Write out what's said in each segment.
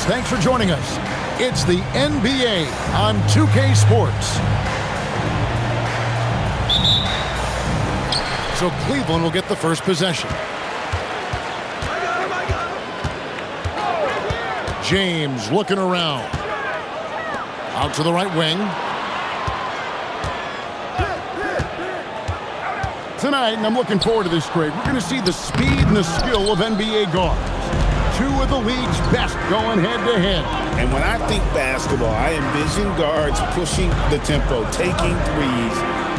Thanks for joining us. It's the NBA on 2K Sports. So Cleveland will get the first possession. James looking around. Out to the right wing. Tonight, and I'm looking forward to this grade, we're going to see the speed and the skill of NBA guards. Two of the league's best going head-to-head. And when I think basketball, I envision guards pushing the tempo, taking threes.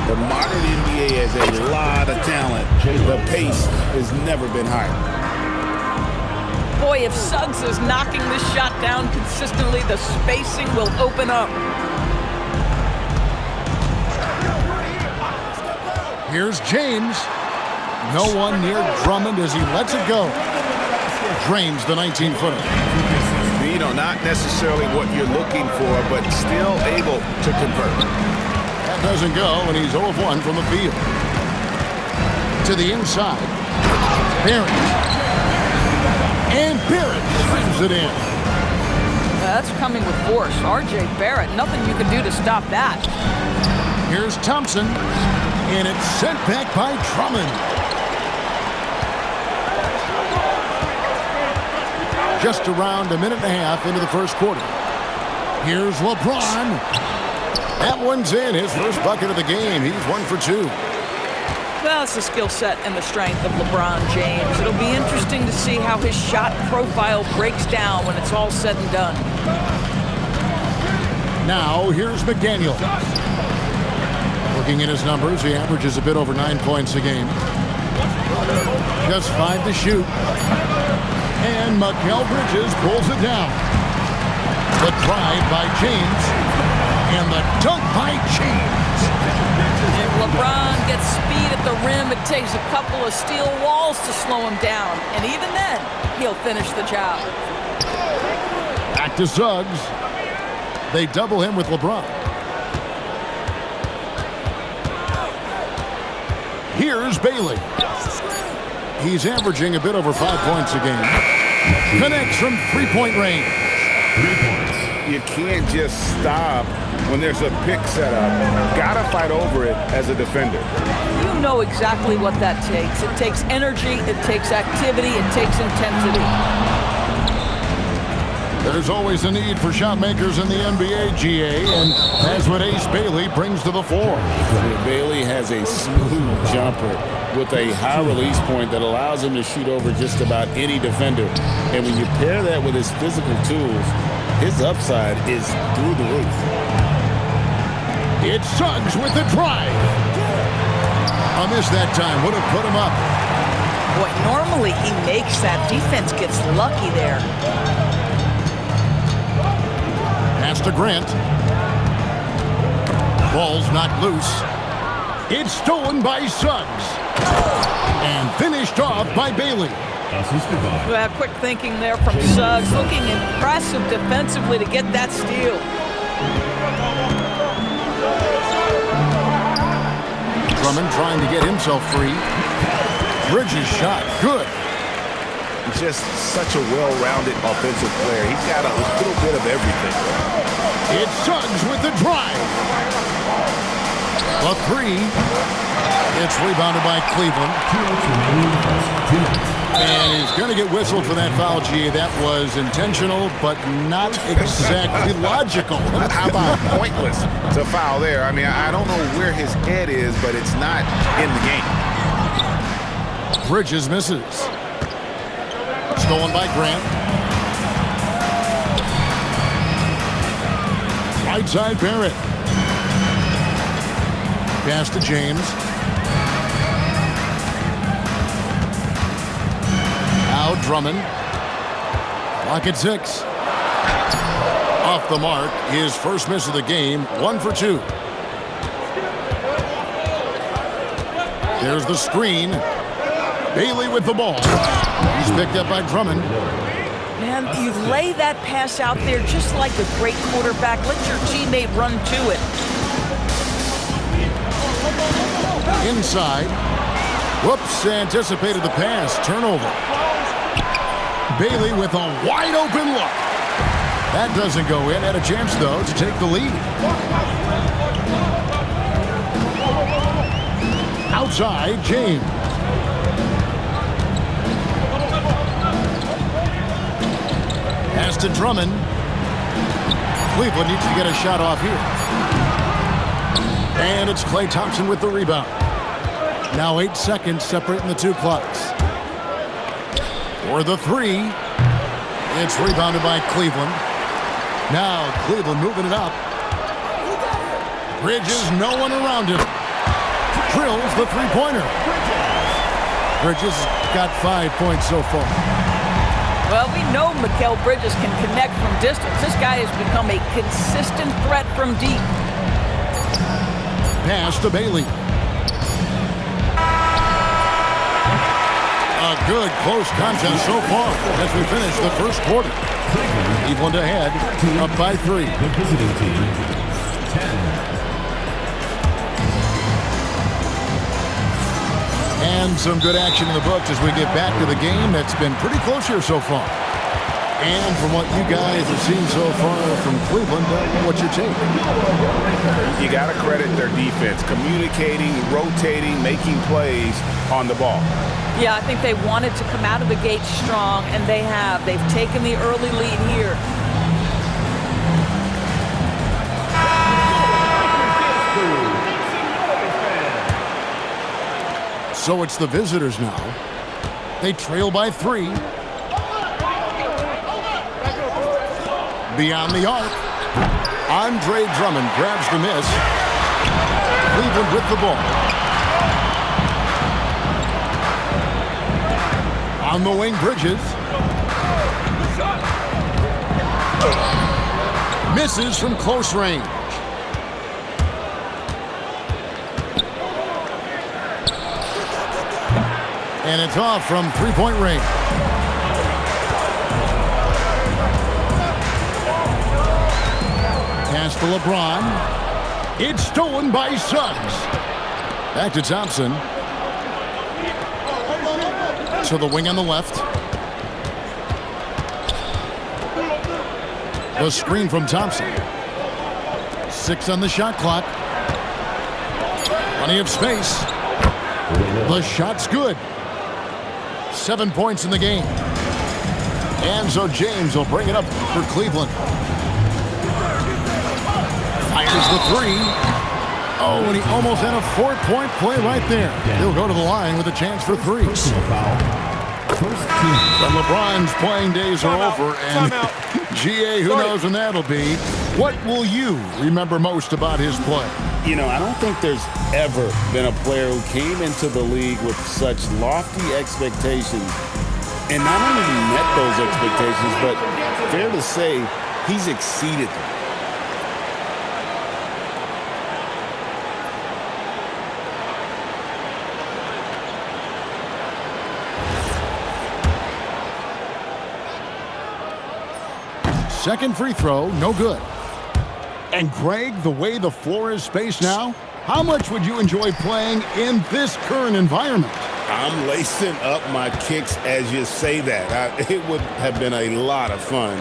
The modern NBA has a lot of talent. The pace has never been higher. Boy, if Suggs is knocking this shot down consistently, the spacing will open up. Here's James. No one near Drummond as he lets it go. Drains the 19-footer. You know, not necessarily what you're looking for, but still able to convert. That doesn't go, and he's 0 of 1 from the field. To the inside. Barrett. And Barrett slams it in. That's coming with force. R.J. Barrett, nothing you can do to stop that. Here's Thompson, and it's sent back by Drummond. Just around a minute and a half into the first quarter. Here's LeBron. That one's in, his first bucket of the game. He's 1 for 2. Well, it's the skill set and the strength of LeBron James. It'll be interesting to see how his shot profile breaks down when it's all said and done. Now, here's McDaniel. Looking at his numbers, he averages a bit over 9 points a game. Just 5 to shoot. And Mikal Bridges pulls it down. The drive by James. And the dunk by James. If LeBron gets speed at the rim, it takes a couple of steel walls to slow him down. And even then, he'll finish the job. Back to Suggs. They double him with LeBron. Here's Bailey. He's averaging a bit over 5 points a game. Connects from three-point range. 3 points. You can't just stop when there's a pick set up. Gotta fight over it as a defender. You know exactly what that takes. It takes energy, it takes activity, it takes intensity. There's always a need for shot makers in the NBA, GA, and that's what Ace Bailey brings to the fore. Bailey has a smooth jumper with a high release point that allows him to shoot over just about any defender. And when you pair that with his physical tools, his upside is through the roof. It's Suggs with the drive. A miss that time would have put him up. Boy, normally he makes that. Defense gets lucky there. Pass to Grant. Ball's not loose. It's stolen by Suggs. And finished off by Bailey. Quick thinking there from Suggs. Looking impressive defensively to get that steal. Drummond trying to get himself free. Bridges shot. Good. Just such a well-rounded offensive player. He's got a little bit of everything. It's Suggs with the drive. A three. It's rebounded by Cleveland. And he's going to get whistled for that foul, G. That was intentional, but not exactly logical. How about pointless to foul there? I mean, I don't know where his head is, but it's not in the game. Bridges misses. Stolen by Grant. Right side Barrett. Pass to James. Now Drummond. Clock at 6. Off the mark. His first miss of the game. 1 for 2. There's the screen. Bailey with the ball. He's picked up by Drummond. Man, you lay that pass out there just like a great quarterback. Let your teammate run to it. Inside. Whoops, anticipated the pass. Turnover. Bailey with a wide open look. That doesn't go in. Had a chance, though, to take the lead. Outside, James. Pass to Drummond. Cleveland needs to get a shot off here. And it's Klay Thompson with the rebound. Now 8 seconds separating the two clocks. For the three. It's rebounded by Cleveland. Now Cleveland moving it up. Bridges, no one around him. Drills the three-pointer. Bridges got 5 points so far. Well, we know Mikal Bridges can connect from distance. This guy has become a consistent threat from deep. Pass to Bailey. A good close contest so far as we finish the first quarter. Cleveland ahead, up by 3. The visiting team, 10. And some good action in the books as we get back to the game that's been pretty close here so far. And from what you guys have seen so far from Cleveland, what's your take? You got to credit their defense, communicating, rotating, making plays on the ball. Yeah, I think they wanted to come out of the gate strong, and they have. They've taken the early lead here. So it's the visitors now. They trail by 3. Beyond the arc. Andre Drummond grabs the miss. Cleveland with the ball. On the wing, Bridges. Misses from close range. And it's off from three-point range. Pass to LeBron. It's stolen by Suggs. Back to Thompson. To the wing on the left. The screen from Thompson. 6 on the shot clock. Plenty of space. The shot's good. 7 points in the game. And so James will bring it up for Cleveland. Fires the 3. Oh, and he almost had a 4-point play right there. He'll go to the line with a chance for 3. When LeBron's playing days are over, and GA, who knows when that'll be. What will you remember most about his play? You know, I don't think there's ever been a player who came into the league with such lofty expectations and not only met those expectations, but fair to say, he's exceeded them. Second free throw, no good. And Greg, the way the floor is spaced now, how much would you enjoy playing in this current environment? I'm lacing up my kicks as you say that. It would have been a lot of fun.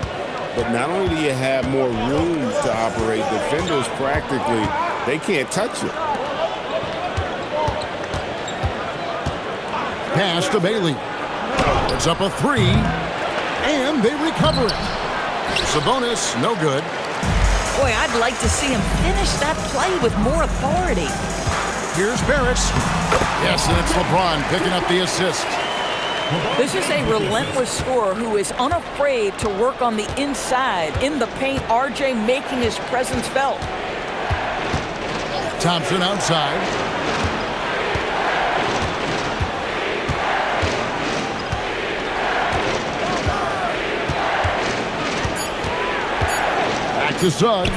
But not only do you have more room to operate, defenders practically, they can't touch you. Pass to Bailey. It's up a 3, and they recover it. Sabonis, no good. Boy, I'd like to see him finish that play with more authority. Here's Barrett. Yes, and it's LeBron picking up the assist. This is a relentless scorer who is unafraid to work on the inside. In the paint, RJ making his presence felt. Thompson outside. Back to Suggs.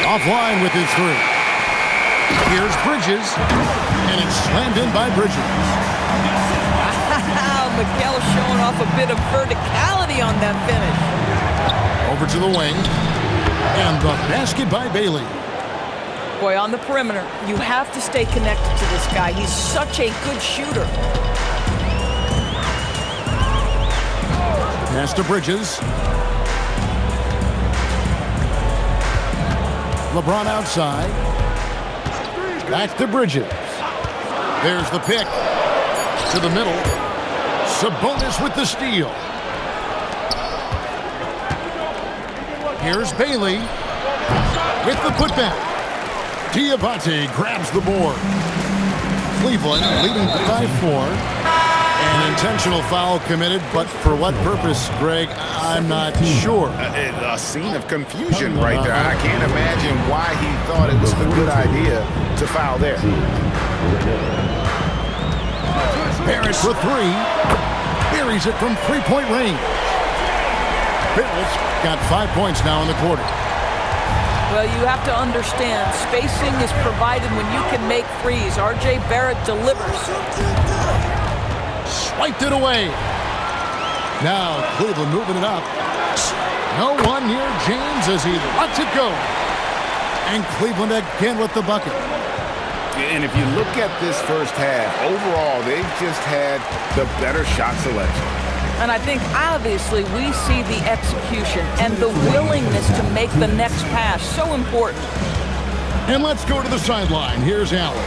Offline with his 3. Here's Bridges, and it's slammed in by Bridges. Wow, Mikal showing off a bit of verticality on that finish. Over to the wing, and the basket by Bailey. Boy, on the perimeter, you have to stay connected to this guy. He's such a good shooter. Pass to Bridges. LeBron outside. Back to Bridges. There's the pick. To the middle. Sabonis with the steal. Here's Bailey with the putback. Diabate grabs the board. Cleveland leading by 4. An intentional foul committed, but for what purpose, Greg, I'm not sure. A scene of confusion right there. I can't imagine why he thought it was a good idea to foul there. Barrett for 3. Buries it from three-point range. Barrett's got 5 points now in the quarter. Well, you have to understand, spacing is provided when you can make threes. R.J. Barrett delivers. Swiped it away. Now Cleveland moving it up. No one near James as he lets it go. And Cleveland again with the bucket. And if you look at this first half, overall, they've just had the better shot selection. And I think, obviously, we see the execution and the willingness to make the next pass so important. And let's go to the sideline. Here's Allen.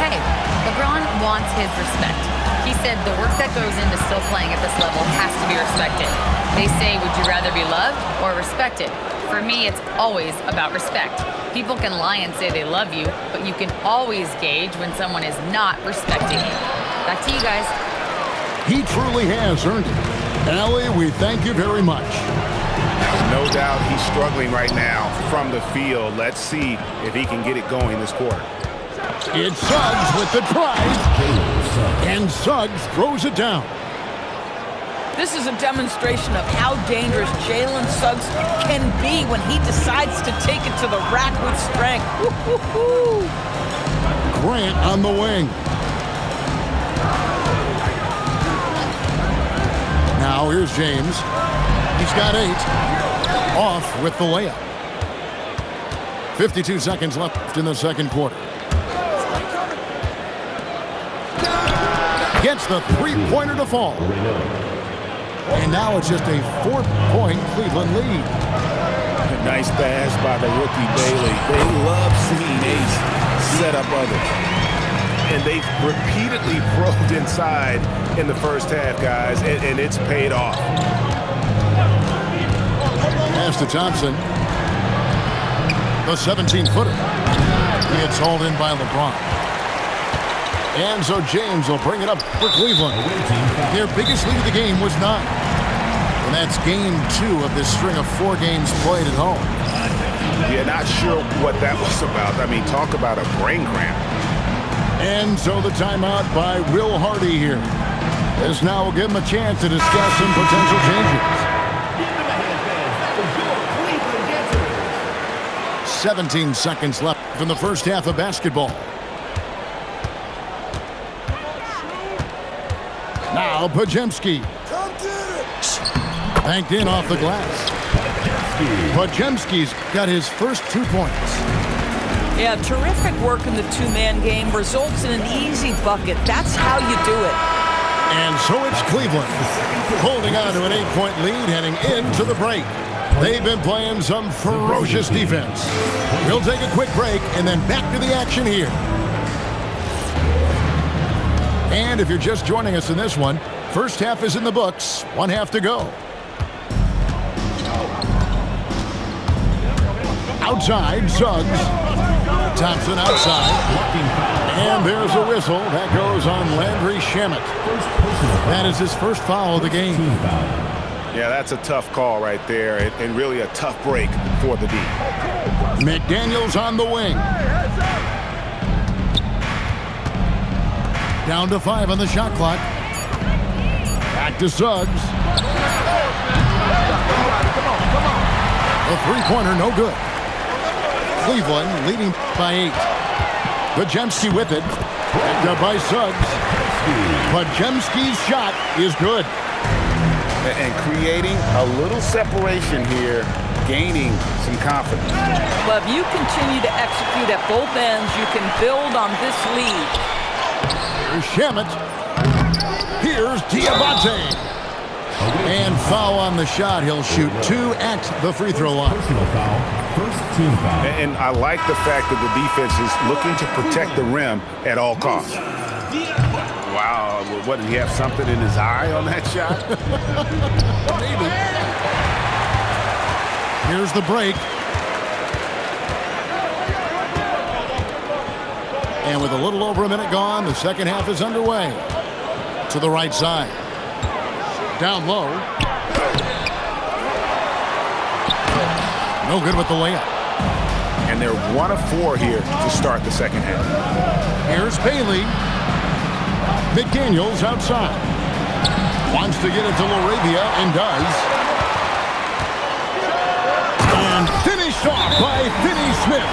Hey, LeBron wants his respect. He said the work that goes into still playing at this level has to be respected. They say, would you rather be loved or respected? For me, it's always about respect. People can lie and say they love you, but you can always gauge when someone is not respecting you. Back to you guys. He truly has earned it. Allie, we thank you very much. No doubt he's struggling right now from the field. Let's see if he can get it going this quarter. It's Suggs with the drive. And Suggs throws it down. This is a demonstration of how dangerous Jalen Suggs can be when he decides to take it to the rack with strength. Woo-hoo-hoo. Grant on the wing. Now here's James. He's got 8. Off with the layup. 52 seconds left in the second quarter. Gets the three-pointer to fall. And now it's just a 4-point Cleveland lead. A nice pass by the rookie Bailey. They love seeing Ace set up others. And they've repeatedly probed inside in the first half, guys, and it's paid off. Pass to Thompson. The 17-footer. It's hauled in by LeBron. And so James will bring it up for Cleveland. Their biggest lead of the game was 9. And that's game 2 of this string of 4 games played at home. Yeah, not sure what that was about. I mean, talk about a brain cramp. And so the timeout by Will Hardy here. This now will give him a chance to discuss some potential changes. 17 seconds left in the first half of basketball. Now Pajemski. Banked in off the glass. Pajemski's got his first 2 points. Yeah, terrific work in the two-man game results in an easy bucket. That's how you do it. And so it's Cleveland holding on to an 8-point lead heading into the break. They've been playing some ferocious defense. We'll take a quick break and then back to the action here. And if you're just joining us in this one, first half is in the books, 1 half to go. Outside, Suggs. Thompson outside. And there's a whistle. That goes on Landry Shamet. That is his first foul of the game. Yeah, that's a tough call right there, and really a tough break for the D. McDaniels on the wing. Down to 5 on the shot clock. Back to Suggs. The three-pointer, no good. Cleveland leading by 8. Pajemski with it. Picked up by Suggs. Pajemski's shot is good. And creating a little separation here, gaining some confidence. But if you continue to execute at both ends, you can build on this lead. Here's Shamet. Here's Diabate. And foul on the shot. He'll shoot 2 at the free throw line. Personal foul. First team foul. And I like the fact that the defense is looking to protect the rim at all costs. Wow, what, did he have something in his eye on that shot? Maybe. Here's the break. And with a little over a minute gone, the second half is underway. To the right side. Down low. No good with the layup. And they're 1 of 4 here to start the second half. Here's Bailey. McDaniels outside. Wants to get it to Laravia and does. And finished off by Finney Smith.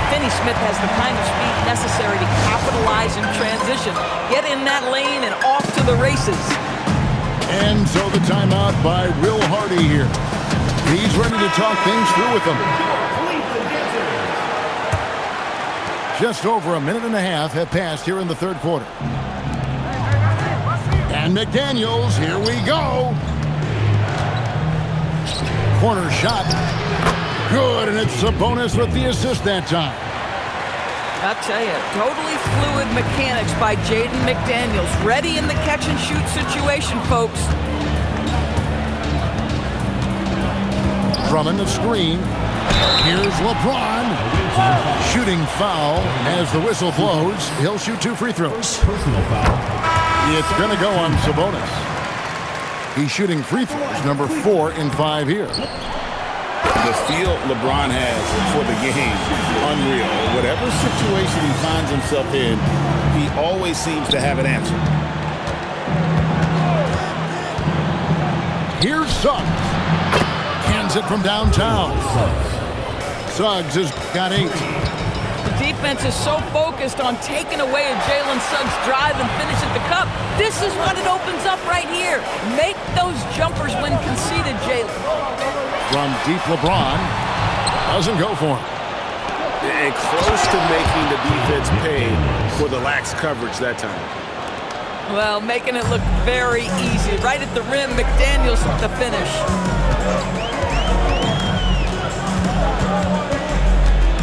Finney Smith has the kind of speed necessary to capitalize in transition. Get in that lane and off to the races. And so the timeout by Will Hardy here. He's ready to talk things through with them. Just over a minute and a half have passed here in the third quarter. And McDaniels, here we go. Corner shot. Good, and it's a bonus with the assist that time. I'll tell you, totally fluid mechanics by Jaden McDaniels. Ready in the catch-and-shoot situation, folks. Drummond the screen. Here's LeBron. Shooting foul as the whistle blows. He'll shoot 2 free throws. Personal foul. It's going to go on Sabonis. He's shooting free throws, number 4 in 5 here. The feel LeBron has for the game, unreal. Whatever situation he finds himself in, he always seems to have an answer. Here's Suggs. Hands it from downtown. Suggs has got 8. The defense is so focused on taking away a Jalen Suggs drive and finish at the cup. This is what it opens up right here. Make those jumpers when conceded, Jalen. From deep, LeBron doesn't go for him. And close to making the defense pay for the lax coverage that time. Well, making it look very easy. Right at the rim, McDaniels with the finish.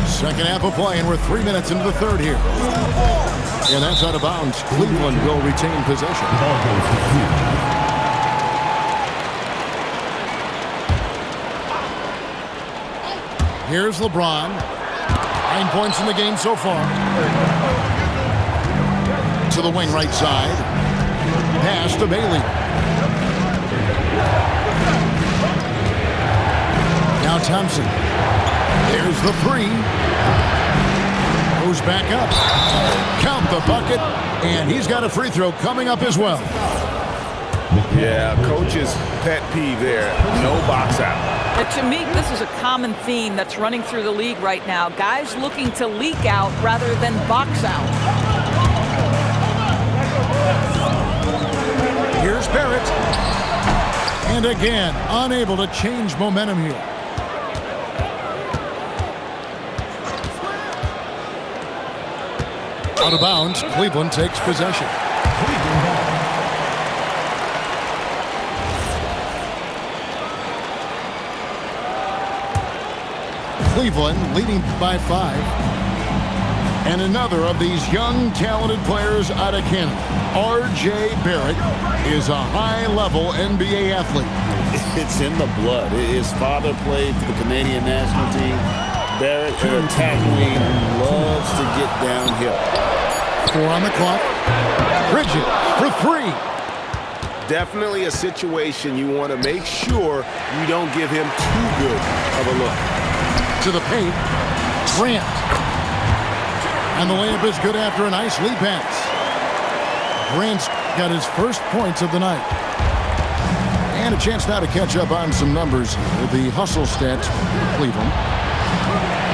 Second half of play, and we're 3 minutes into the third here. And that's out of bounds. Cleveland will retain possession. Ball goes to Cleveland. Here's LeBron. 9 points in the game so far. To the wing right side. Pass to Bailey. Now Thompson. There's the 3. Goes back up. Count the bucket. And he's got a free throw coming up as well. Yeah, coach's pet peeve there. No box out. To me, this is a common theme that's running through the league right now. Guys looking to leak out rather than box out. Here's Barrett. And again, unable to change momentum here. Out of bounds, Cleveland takes possession. Cleveland leading by 5. And another of these young, talented players out of Canada. R.J. Barrett is a high-level NBA athlete. It's in the blood. His father played for the Canadian national team. Barrett, an attack wing, loves to get downhill. 4 on the clock. Bridges for 3. Definitely a situation you want to make sure you don't give him too good of a look. To the paint. Grant. And the layup is good after a nice lead pass. Grant's got his first points of the night. And a chance now to catch up on some numbers with the hustle stats for Cleveland.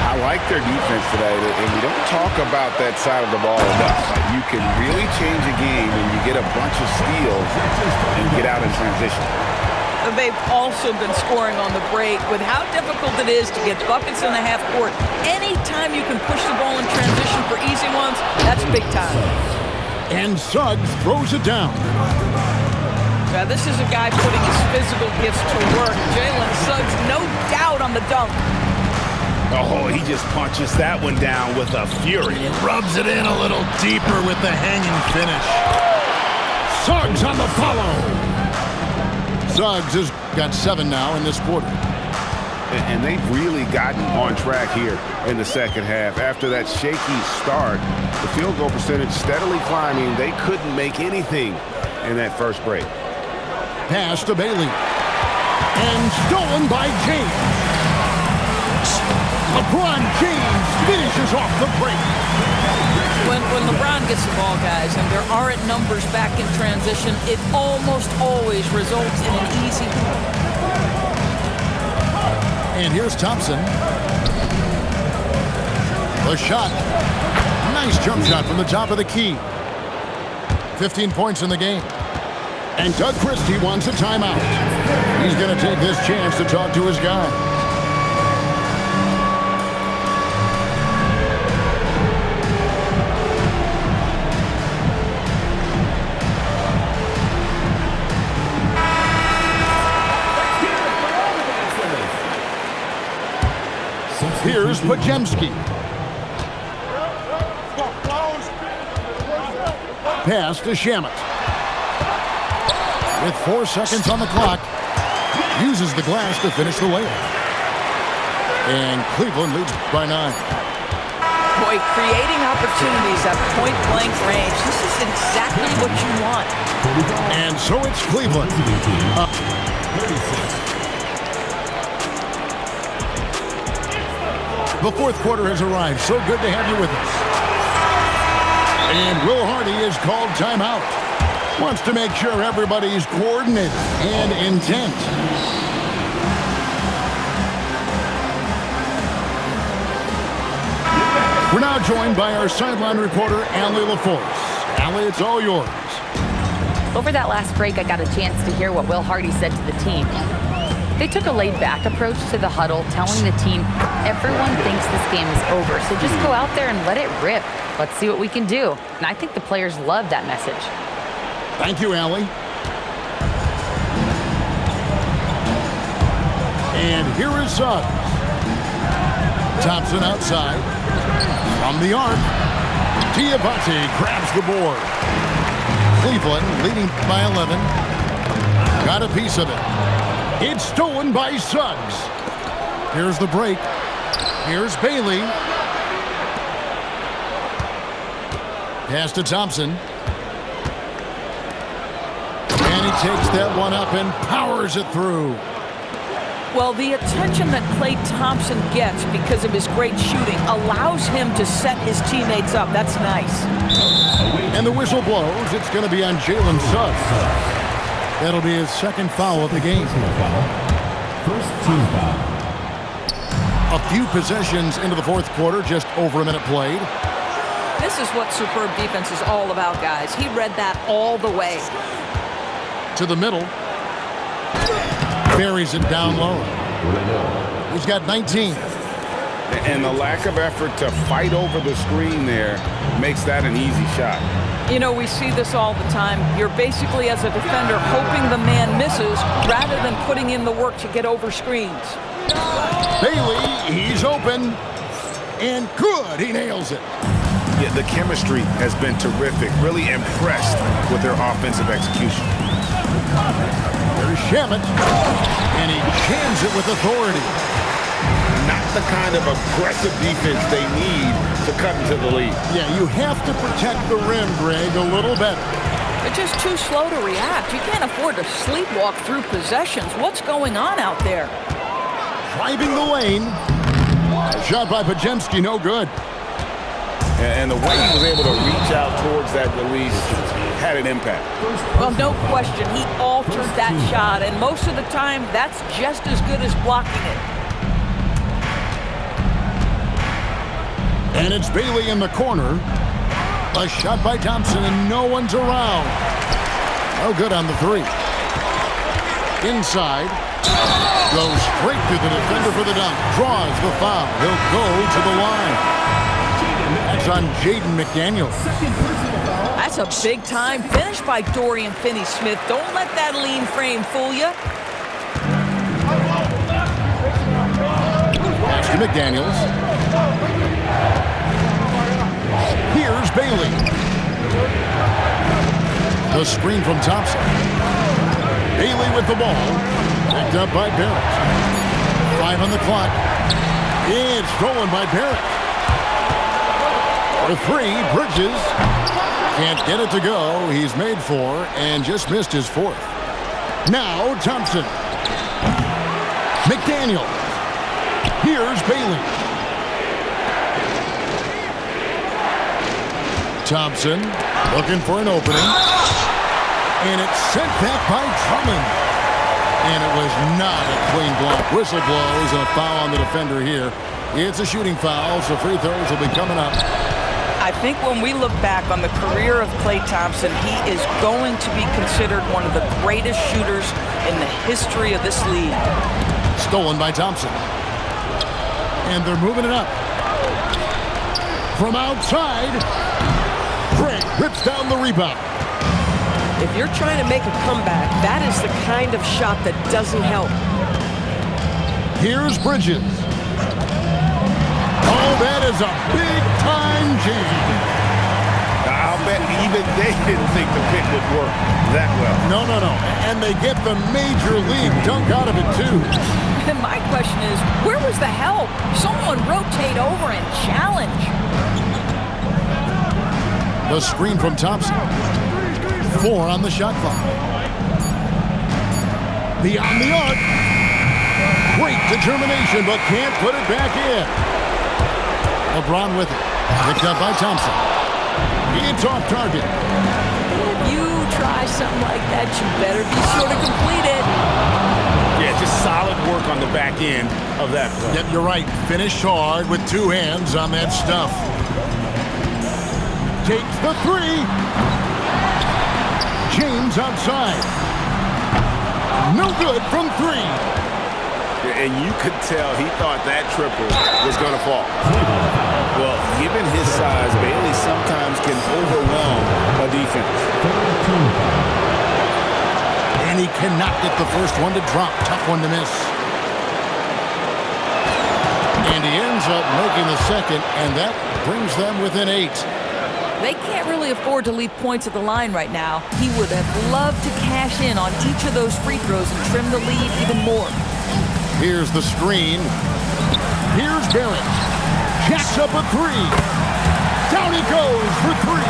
I like their defense today, and we don't talk about that side of the ball enough. You can really change a game when you get a bunch of steals and get out in transition. They've also been scoring on the break. With how difficult it is to get buckets in the half court, anytime you can push the ball in transition for easy ones, that's big time. And Suggs throws it down. Yeah, this is a guy putting his physical gifts to work. Jalen Suggs, no doubt on the dunk. Oh, he just punches that one down with a fury. He rubs it in a little deeper with the hanging finish. Suggs on the follow. Suggs has got 7 now in this quarter. And they've really gotten on track here in the second half. After that shaky start, the field goal percentage steadily climbing. They couldn't make anything in that first break. Pass to Bailey. And stolen by James. LeBron James finishes off the break. When LeBron gets the ball, guys, and there aren't numbers back in transition, it almost always results in an easy hoop. And here's Thompson. The shot. Nice jump shot from the top of the key. 15 points in the game. And Doug Christie wants a timeout. He's going to take this chance to talk to his guy. Here's Pajemski. Pass to Shamet. With 4 seconds on the clock, uses the glass to finish the layup. And Cleveland leads by 9. Boy, creating opportunities at point-blank range. This is exactly what you want. And so it's Cleveland. 36. The fourth quarter has arrived. So good to have you with us. And Will Hardy is called timeout. Wants to make sure everybody's coordinated and intent. We're now joined by our sideline reporter, Allie LaForce. Allie, it's all yours. Over that last break, I got a chance to hear what Will Hardy said to the team. They took a laid-back approach to the huddle, telling the team, everyone thinks this game is over, so just go out there and let it rip. Let's see what we can do. And I think the players love that message. Thank you, Allie. And here is Suggs. Thompson outside. From the arc. Diabate grabs the board. Cleveland leading by 11. Got a piece of it. It's stolen by Suggs. Here's the break. Here's Bailey. Pass to Thompson. And he takes that one up and powers it through. Well, the attention that Klay Thompson gets because of his great shooting allows him to set his teammates up. That's nice. And the whistle blows. It's going to be on Jalen Suggs. That'll be his second foul of the game. First team foul. A few possessions into the fourth quarter, just over a minute played. This is what superb defense is all about, guys. He read that all the way. To the middle. Buries it down low. He's got 19. And the lack of effort to fight over the screen there makes that an easy shot. You know, we see this all the time. You're basically, as a defender, hoping the man misses rather than putting in the work to get over screens. Bailey, he's open. And good, he nails it. Yeah, the chemistry has been terrific. Really impressed with their offensive execution. There's Shamet. And he jams it with authority. Not the kind of aggressive defense they need to cut into the lead. Yeah, you have to protect the rim, Greg, a little better. They're just too slow to react. You can't afford to sleepwalk through possessions. What's going on out there? Driving the lane. Shot by Pajemski, no good. And the way he was able to reach out towards that release had an impact. Well, no question. He altered that shot, and most of the time, that's just as good as blocking it. And it's Bailey in the corner. A shot by Thompson, and no one's around. No good on the three. Inside. Goes straight through the defender for the dunk. Draws the foul. He'll go to the line. That's on Jaden McDaniels. That's That's a big-time finish by Dorian Finney-Smith. Don't let that lean frame fool you. Pass to McDaniels. Here's Bailey. The screen from Thompson. Bailey with the ball. Picked up by Barrett. 5 on the clock. It's stolen by Barrett. For 3, Bridges. Can't get it to go. He's made 4 and just missed his 4th. Now Thompson. McDaniel. Here's Bailey. Thompson looking for an opening. And it's sent back by Drummond. And it was not a clean block. Whistle blows and a foul on the defender here. It's a shooting foul, so free throws will be coming up. I think when we look back on the career of Klay Thompson, he is going to be considered one of the greatest shooters in the history of this league. Stolen by Thompson. And they're moving it up. From outside, Craig rips down the rebound. If you're trying to make a comeback, that is the kind of shot that doesn't help. Here's Bridges. Oh, that is a big-time jam. I'll bet even they didn't think the pick would work that well. No. And they get the major league dunk out of it, too. And my question is, where was the help? Someone rotate over and challenge. The screen from Thompson. 4 on the shot clock. Beyond the arc. Great determination, but can't put it back in. LeBron with it. Picked up by Thompson. It's off target. If you try something like that, you better be sure to complete it. Yeah, just solid work on the back end of that play. Yep, you're right. Finished hard with 2 hands on that stuff. Takes the 3. James outside. No good from 3. And you could tell he thought that triple was going to fall. Well, given his size, Bailey sometimes can overwhelm a defense. And he cannot get the first one to drop. Tough one to miss. And he ends up making the second, and that brings them within 8. They can't really afford to leave points at the line right now. He would have loved to cash in on each of those free throws and trim the lead even more. Here's the screen. Here's Barrett. Jacks up a 3. Down he goes for 3.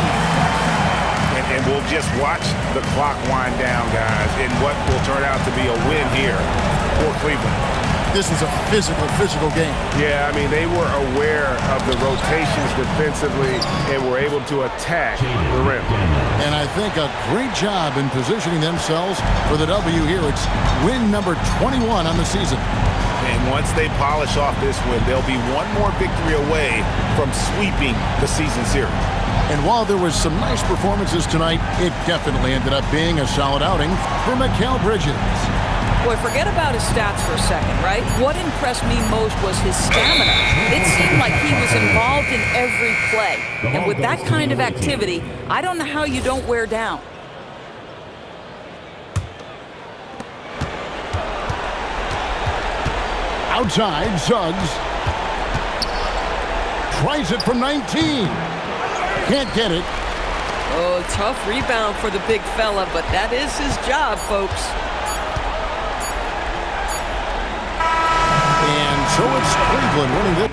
And we'll just watch the clock wind down, guys, in what will turn out to be a win here for Cleveland. This is a physical game. Yeah, I mean, they were aware of the rotations defensively and were able to attack the rim. And I think a great job in positioning themselves for the W here. It's win number 21 on the season. And once they polish off this win, they'll be one more victory away from sweeping the season series. And while there was some nice performances tonight, it definitely ended up being a solid outing for Mikal Bridges. Boy, forget about his stats for a second, right? What impressed me most was his stamina. It seemed like he was involved in every play. And with that kind of activity, I don't know how you don't wear down. Outside, Suggs. Tries it from 19. Can't get it. Oh, tough rebound for the big fella, but that is his job, folks. And so it's Cleveland winning it.